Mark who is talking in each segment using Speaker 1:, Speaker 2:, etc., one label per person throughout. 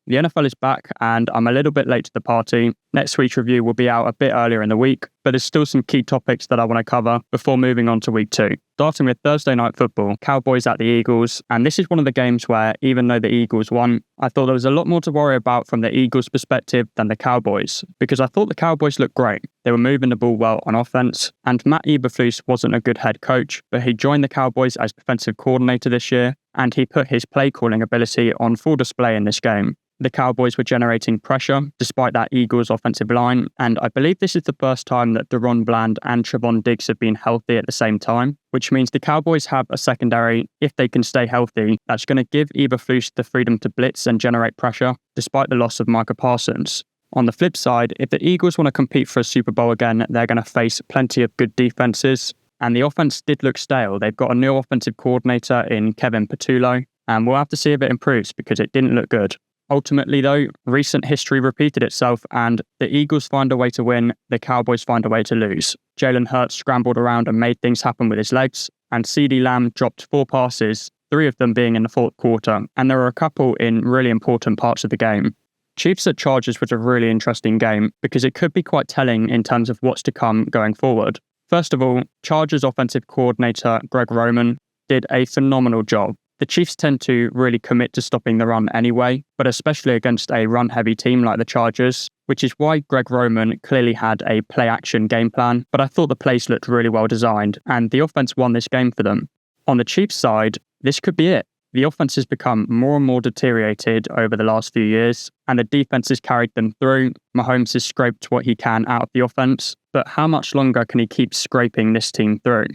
Speaker 1: The NFL is back and I'm a little bit late to the party. Next week's review will be out a bit earlier in the week, but there's still some key topics that I want to cover before moving on to week 2. Starting with Thursday Night Football, Cowboys at the Eagles, and this is one of the games where, even though the Eagles won, I thought there was a lot more to worry about from the Eagles' perspective than the Cowboys, because I thought the Cowboys looked great. They were moving the ball well on offense, and Matt Eberflus wasn't a good head coach, but he joined the Cowboys as defensive coordinator this year, and he put his play calling ability on full display in this game. The Cowboys were generating pressure despite that Eagles offensive line, and I believe this is the first time that Deron Bland and Trevon Diggs have been healthy at the same time, which means the Cowboys have a secondary, if they can stay healthy, that's going to give Eberflus the freedom to blitz and generate pressure, despite the loss of Micah Parsons. On the flip side, if the Eagles want to compete for a Super Bowl again, they're going to face plenty of good defenses, and the offense did look stale. They've got a new offensive coordinator in Kevin Patullo, and we'll have to see if it improves because it didn't look good. Ultimately, though, recent history repeated itself and the Eagles find a way to win, the Cowboys find a way to lose. Jalen Hurts scrambled around and made things happen with his legs, and CeeDee Lamb dropped 4 passes, 3 of them being in the fourth quarter, and there were a couple in really important parts of the game. Chiefs at Chargers was a really interesting game because it could be quite telling in terms of what's to come going forward. First of all, Chargers offensive coordinator Greg Roman did a phenomenal job. The Chiefs tend to really commit to stopping the run anyway, but especially against a run-heavy team like the Chargers, which is why Greg Roman clearly had a play-action game plan, but I thought the plays looked really well designed, and the offense won this game for them. On the Chiefs side, this could be it. The offense has become more and more deteriorated over the last few years, and the defense has carried them through. Mahomes has scraped what he can out of the offense, but how much longer can he keep scraping this team through?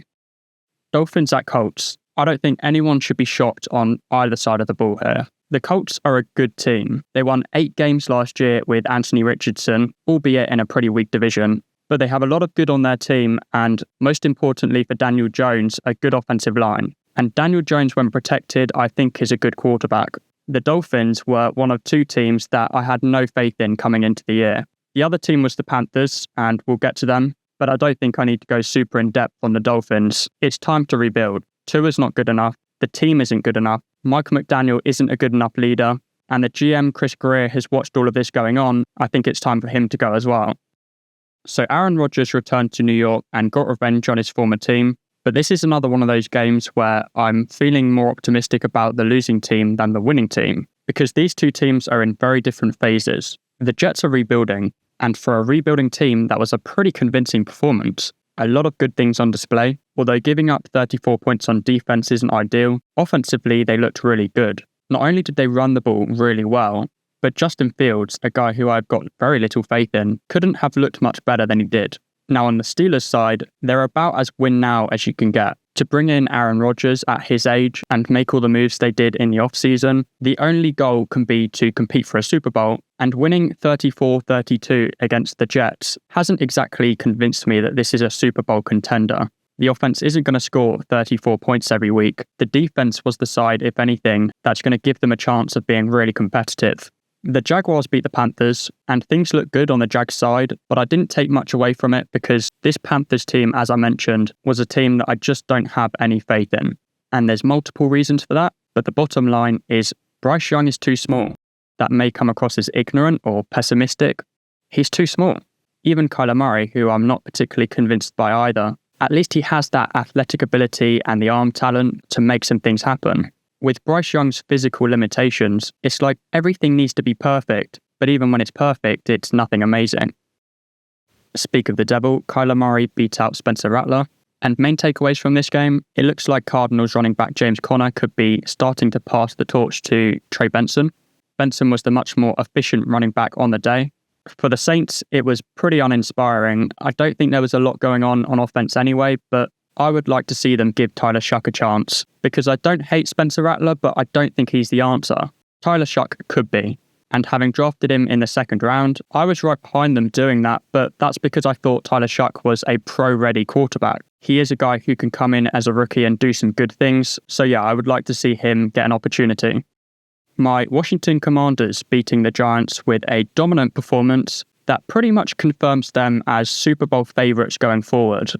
Speaker 1: Dolphins at Colts. I don't think anyone should be shocked on either side of the ball here. The Colts are a good team. They won 8 games last year with Anthony Richardson, albeit in a pretty weak division, but they have a lot of good on their team and, most importantly for Daniel Jones, a good offensive line. And Daniel Jones, when protected, I think is a good quarterback. The Dolphins were one of 2 teams that I had no faith in coming into the year. The other team was the Panthers, and we'll get to them, but I don't think I need to go super in depth on the Dolphins. It's time to rebuild. Tua's not good enough, the team isn't good enough, Mike McDaniel isn't a good enough leader, and the GM Chris Greer has watched all of this going on. I think it's time for him to go as well. So Aaron Rodgers returned to New York and got revenge on his former team, but this is another one of those games where I'm feeling more optimistic about the losing team than the winning team, because these 2 teams are in very different phases. The Jets are rebuilding, and for a rebuilding team, that was a pretty convincing performance. A lot of good things on display. Although giving up 34 points on defense isn't ideal, offensively they looked really good. Not only did they run the ball really well, but Justin Fields, a guy who I've got very little faith in, couldn't have looked much better than he did. Now on the Steelers side, they're about as win now as you can get. To bring in Aaron Rodgers at his age and make all the moves they did in the offseason, the only goal can be to compete for a Super Bowl, and winning 34-32 against the Jets hasn't exactly convinced me that this is a Super Bowl contender. The offense isn't going to score 34 points every week. The defense was the side, if anything, that's going to give them a chance of being really competitive. The Jaguars beat the Panthers, and things look good on the Jags side, but I didn't take much away from it because this Panthers team, as I mentioned, was a team that I just don't have any faith in. And there's multiple reasons for that, but the bottom line is Bryce Young is too small. That may come across as ignorant or pessimistic. He's too small. Even Kyler Murray, who I'm not particularly convinced by either, at least he has that athletic ability and the arm talent to make some things happen. With Bryce Young's physical limitations, it's like everything needs to be perfect, but even when it's perfect, it's nothing amazing. Speak of the devil, Kyler Murray beat out Spencer Rattler, and main takeaways from this game, it looks like Cardinals running back James Conner could be starting to pass the torch to Trey Benson. Benson was the much more efficient running back on the day. For the Saints, it was pretty uninspiring. I don't think there was a lot going on offense anyway, but I would like to see them give Tyler Shuck a chance, because I don't hate Spencer Rattler, but I don't think he's the answer. Tyler Shuck could be, and having drafted him in the 2nd round, I was right behind them doing that, but that's because I thought Tyler Shuck was a pro-ready quarterback. He is a guy who can come in as a rookie and do some good things, so yeah, I would like to see him get an opportunity. My Washington Commanders beating the Giants with a dominant performance that pretty much confirms them as Super Bowl favourites going forward.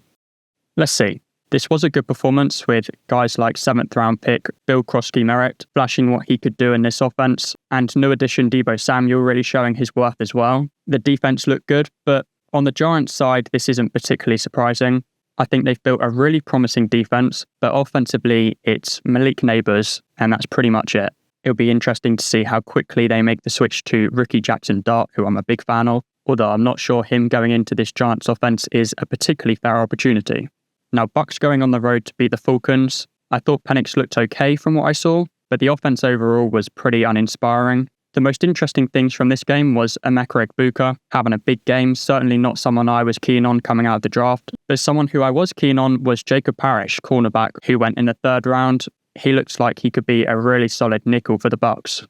Speaker 1: Let's see. This was a good performance with guys like 7th round pick Bill Krosky-Merritt flashing what he could do in this offense, and new addition Deebo Samuel really showing his worth as well. The defense looked good, but on the Giants side, this isn't particularly surprising. I think they've built a really promising defense, but offensively, it's Malik Neighbors, and that's pretty much it. It'll be interesting to see how quickly they make the switch to rookie Jackson Dart, who I'm a big fan of, although I'm not sure him going into this Giants offense is a particularly fair opportunity. Now, Bucs going on the road to beat the Falcons. I thought Penix looked okay from what I saw, but the offense overall was pretty uninspiring. The most interesting things from this game was Emeka Egbuka having a big game, certainly not someone I was keen on coming out of the draft, but someone who I was keen on was Jacob Parrish, cornerback, who went in the 3rd round. He looks like he could be a really solid nickel for the Bucs.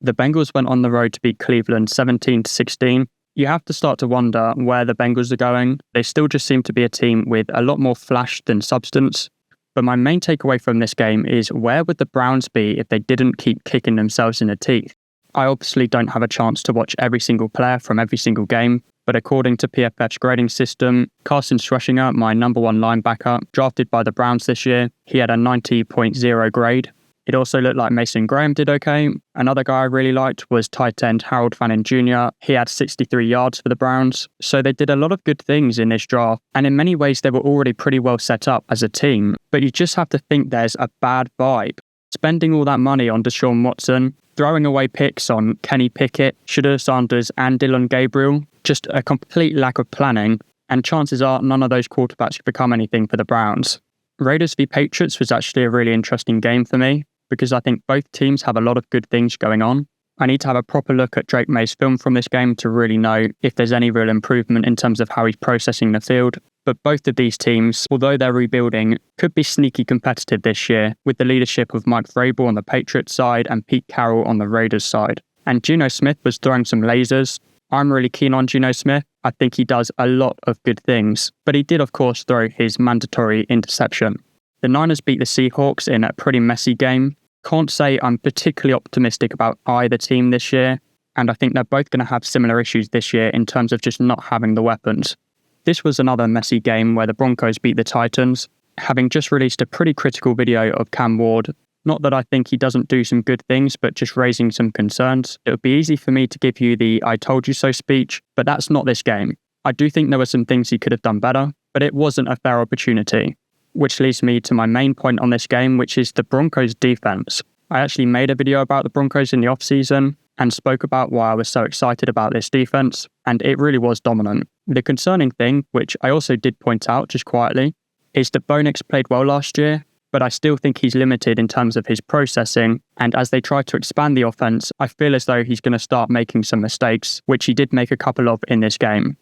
Speaker 1: The Bengals went on the road to beat Cleveland 17-16. You have to start to wonder where the Bengals are going. They still just seem to be a team with a lot more flash than substance. But my main takeaway from this game is, where would the Browns be if they didn't keep kicking themselves in the teeth? I obviously don't have a chance to watch every single player from every single game, but according to PFF's grading system, Carson Schwarzenegger, my number 1 linebacker, drafted by the Browns this year, he had a 90.0 grade. It also looked like Mason Graham did okay. Another guy I really liked was tight end Harold Fannin Jr. He had 63 yards for the Browns. So they did a lot of good things in this draft. And in many ways, they were already pretty well set up as a team. But you just have to think there's a bad vibe. Spending all that money on Deshaun Watson, throwing away picks on Kenny Pickett, Shedeur Sanders and Dillon Gabriel, just a complete lack of planning. And chances are none of those quarterbacks could become anything for the Browns. Raiders v Patriots was actually a really interesting game for me, because I think both teams have a lot of good things going on. I need to have a proper look at Drake May's film from this game to really know if there's any real improvement in terms of how he's processing the field. But both of these teams, although they're rebuilding, could be sneaky competitive this year, with the leadership of Mike Vrabel on the Patriots side and Pete Carroll on the Raiders side. And Geno Smith was throwing some lasers. I'm really keen on Geno Smith. I think he does a lot of good things, but he did of course throw his mandatory interception. The Niners beat the Seahawks in a pretty messy game. Can't say I'm particularly optimistic about either team this year, and I think they're both going to have similar issues this year in terms of just not having the weapons. This was another messy game where the Broncos beat the Titans, having just released a pretty critical video of Cam Ward. Not that I think he doesn't do some good things, but just raising some concerns. It would be easy for me to give you the I told you so speech, but that's not this game. I do think there were some things he could have done better, but it wasn't a fair opportunity. Which leads me to my main point on this game, which is the Broncos defense. I actually made a video about the Broncos in the offseason and spoke about why I was so excited about this defense, and it really was dominant. The concerning thing, which I also did point out just quietly, is that Bo Nix played well last year, but I still think he's limited in terms of his processing, and as they try to expand the offense, I feel as though he's going to start making some mistakes, which he did make a couple of in this game.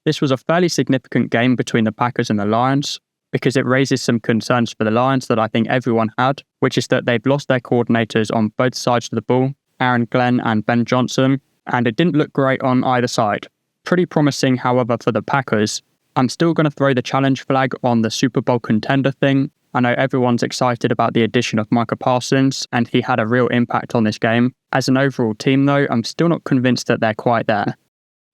Speaker 1: This was a fairly significant game between the Packers and the Lions, because it raises some concerns for the Lions that I think everyone had, which is that they've lost their coordinators on both sides of the ball, Aaron Glenn and Ben Johnson, and it didn't look great on either side. Pretty promising, however, for the Packers. I'm still going to throw the challenge flag on the Super Bowl contender thing. I know everyone's excited about the addition of Micah Parsons, and he had a real impact on this game. As an overall team, though, I'm still not convinced that they're quite there.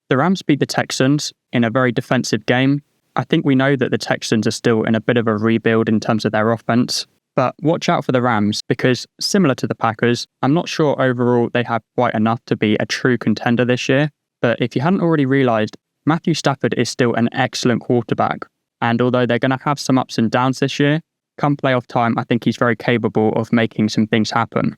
Speaker 1: The Rams beat the Texans in a very defensive game. I think we know that the Texans are still in a bit of a rebuild in terms of their offense, but watch out for the Rams because, similar to the Packers, I'm not sure overall they have quite enough to be a true contender this year. But if you hadn't already realised, Matthew Stafford is still an excellent quarterback, and although they're going to have some ups and downs this year, come playoff time, I think he's very capable of making some things happen.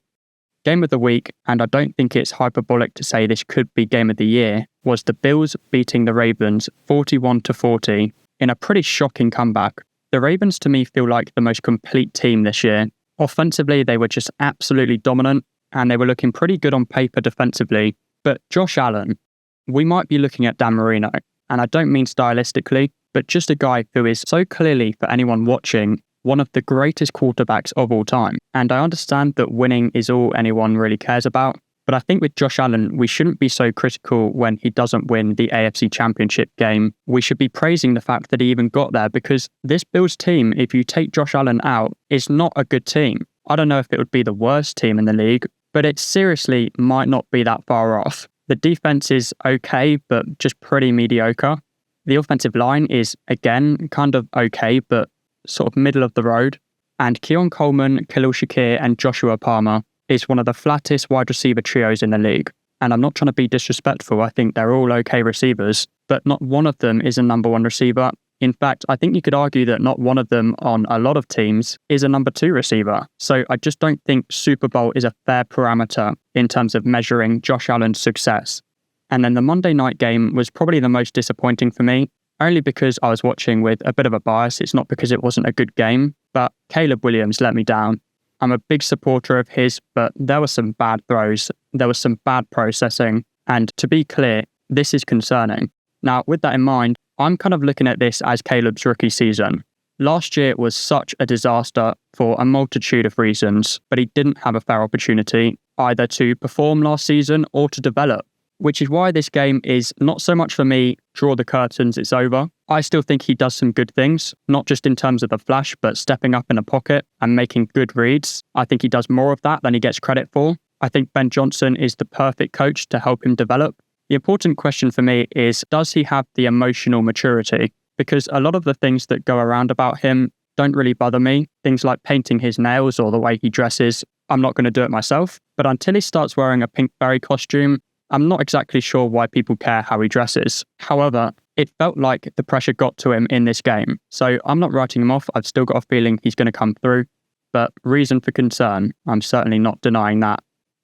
Speaker 1: Game of the week, and I don't think it's hyperbolic to say this could be game of the year, was the Bills beating the Ravens 41-40 in a pretty shocking comeback. The Ravens to me feel like the most complete team this year. Offensively, they were just absolutely dominant, and they were looking pretty good on paper defensively. But Josh Allen, we might be looking at Dan Marino, and I don't mean stylistically, but just a guy who is so clearly, for anyone watching, one of the greatest quarterbacks of all time. And I understand that winning is all anyone really cares about, but I think with Josh Allen, we shouldn't be so critical when he doesn't win the AFC Championship game. We should be praising the fact that he even got there, because this Bills team, if you take Josh Allen out, is not a good team. I don't know if it would be the worst team in the league, but it seriously might not be that far off. The defense is okay, but just pretty mediocre. The offensive line is, again, kind of okay, but sort of middle of the road. And Keon Coleman, Khalil Shakir, and Joshua Palmer is one of the flattest wide receiver trios in the league. And I'm not trying to be disrespectful. I think they're all okay receivers, but not one of them is a number one receiver. In fact, I think you could argue that not one of them on a lot of teams is a number two receiver. So I just don't think Super Bowl is a fair parameter in terms of measuring Josh Allen's success. And then the Monday night game was probably the most disappointing for me, only because I was watching with a bit of a bias. It's not because it wasn't a good game, but Caleb Williams let me down. I'm a big supporter of his, but there were some bad throws. There was some bad processing. And to be clear, this is concerning. Now, with that in mind, I'm kind of looking at this as Caleb's rookie season. Last year was such a disaster for a multitude of reasons, but he didn't have a fair opportunity either to perform last season or to develop, which is why this game is not so much for me, draw the curtains, it's over. I still think he does some good things, not just in terms of the flash, but stepping up in a pocket and making good reads. I think he does more of that than he gets credit for. I think Ben Johnson is the perfect coach to help him develop. The important question for me is, does he have the emotional maturity? Because a lot of the things that go around about him don't really bother me. Things like painting his nails or the way he dresses, I'm not going to do it myself. But until he starts wearing a pink berry costume, I'm not exactly sure why people care how he dresses. However, it felt like the pressure got to him in this game. So I'm not writing him off. I've still got a feeling he's going to come through. But reason for concern, I'm certainly not denying that.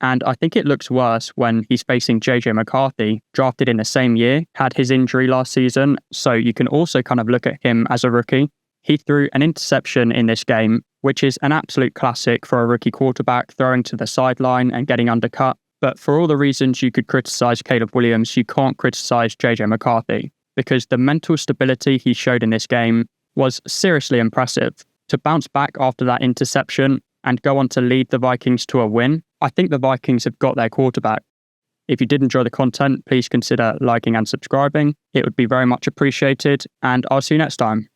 Speaker 1: And I think it looks worse when he's facing JJ McCarthy, drafted in the same year, had his injury last season. So you can also kind of look at him as a rookie. He threw an interception in this game, which is an absolute classic for a rookie quarterback, throwing to the sideline and getting undercut. But for all the reasons you could criticize Caleb Williams, you can't criticize JJ McCarthy, because the mental stability he showed in this game was seriously impressive. To bounce back after that interception and go on to lead the Vikings to a win, I think the Vikings have got their quarterback. If you did enjoy the content, please consider liking and subscribing. It would be very much appreciated, and I'll see you next time.